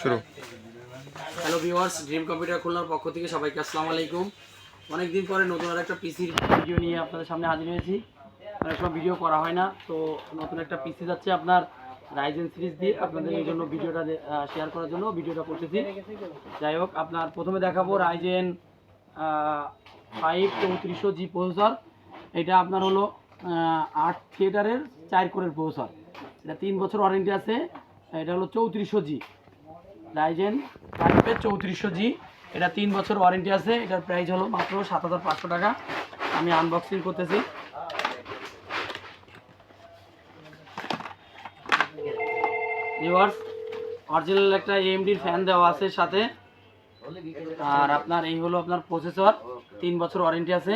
শুরু। Hello viewers, dream computer খুলনার পক্ষ থেকে সবাইকে আসসালামু আলাইকুম। অনেক দিন পরে নতুন আর একটা পিসির ভিডিও নিয়ে আপনাদের সামনে হাজির হয়েছি। অনেক সময় ভিডিও করা হয় না, তো নতুন একটা পিসি যাচ্ছে আপনার রাইজেন সিরিজ দিয়ে, আপনাদের এই জন্য ভিডিওটা শেয়ার করার জন্য ভিডিওটা করতেছি। যাই হোক, আপনার প্রথমে দেখাবো রাইজেন 5 3400G প্রসেসর। এটা আপনার হলো 8 থিয়েটারের 4 কোরের প্রসেসর। এটা 3 বছর ওয়ারেন্টি আছে। এটা হলো 3400G রাইজেন 5 3400G। এটা 3 বছর ওয়ারেন্টি আছে। এটার প্রাইস হলো মাত্র 7500 টাকা। আমি আনবক্সিং করতেছি। ভিউয়ার্স, অরিজিনাল একটা এএমডির ফ্যান দেওয়া আছে সাথে। আর আপনার এই হলো আপনার প্রসেসর, 3 বছর ওয়ারেন্টি আছে।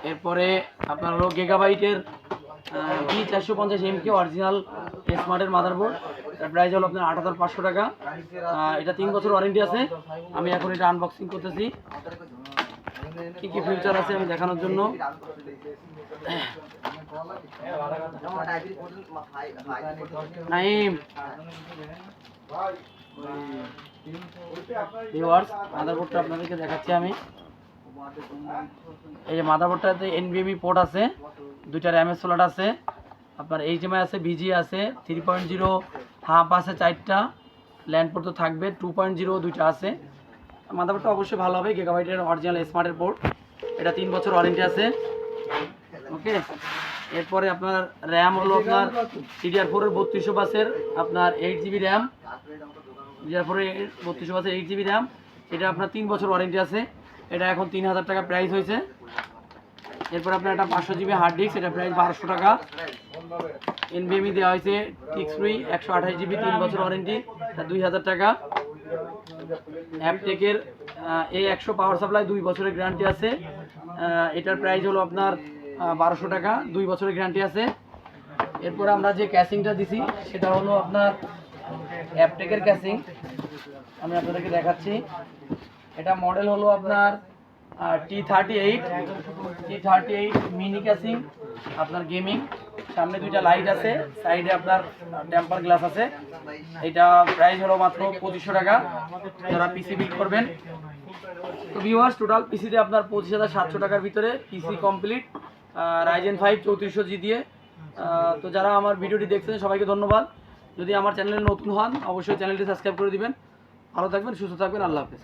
এরপরে আপনার হলো গিগাবাইটের B450MK অরিজিনাল স্মার্টের মাদারবোর্ড। এর প্রাইস হলো আপনার 8500 টাকা। এটা 3 বছর ওয়ারেন্টি আছে। আমি এখন এটা আনবক্সিং করতেছি। কী কী ফিচার আছে আমি দেখানোর জন্য। নাইম ভিউয়ার্স, মাদারবোর্ডটা আপনাদেরকে দেখাচ্ছি আমি। এই যে মাদারবোর্ডটাতে NVMe পোর্ট আছে, 2টা র্যামের স্লট আছে, আপনার HDMI আছে, VGA আছে, 3.0 হাব আছে 4টা, ল্যান্ড পোর্ট তো থাকবে, 2.0 2টা আছে। মাদারবোর্ডটা অবশ্যই ভালো হবে, গিগাবাইটের অরিজিনাল স্মার্টের পোর্ট। এটা 3 বছর ওয়ারেন্টি আছে। ওকে, এরপরে আপনার র্যাম হলো আপনার DDR4 এর 3200 বাসের আপনার 8GB র্যাম। DDR4 এর 3200 বাসের 8GB র্যাম। এটা আপনার 3 বছর ওয়ারেন্টি আছে। এটা এখন 3000 টাকা প্রাইস হয়েছে। এরপর আপনার একটা 500GB হার্ড ডিস্ক, এটা প্রাইস 1200 টাকা। NVMe দেওয়া হয়েছে টিক্সফ্রি 128GB, 3 বছর ওয়ারেন্টি, এটা 2000 টাকা। অ্যাপটেকের A100 পাওয়ার সাপ্লাই, 2 বছরের গ্যারান্টি আছে। এটার প্রাইস হলো আপনার 1200 টাকা, 2 বছরের গ্যারান্টি আছে। এরপর আমরা যে ক্যাসিংটা দিছি সেটা হলো আপনার অ্যাপটেকের ক্যাসিং, আমি আপনাদেরকে দেখাচ্ছি। এটা মডেল হলো আপনার T38 মিনি ক্যাসিং, আপনার গেমিং। সামনে 2টা লাইট আছে, সাইডে আপনার টেম্পার গ্লাস আছে। এটা প্রাইস হলো মাত্র 2500 টাকা যারা পিসি বিল্ড করবেন। তো ভিউয়ার্স, টোটাল পিসিতে আপনার 25700 টাকার ভিতরে পিসি কমপ্লিট রাইজেন 5 3400G দিয়ে। তো যারা আমার ভিডিওটি দেখছেন সবাইকে ধন্যবাদ। যদি আমার চ্যানেলে নতুন হন অবশ্যই চ্যানেলটি সাবস্ক্রাইব করে দিবেন। ভালো থাকবেন, সুস্থ থাকবেন, আল্লাহ হাফেজ।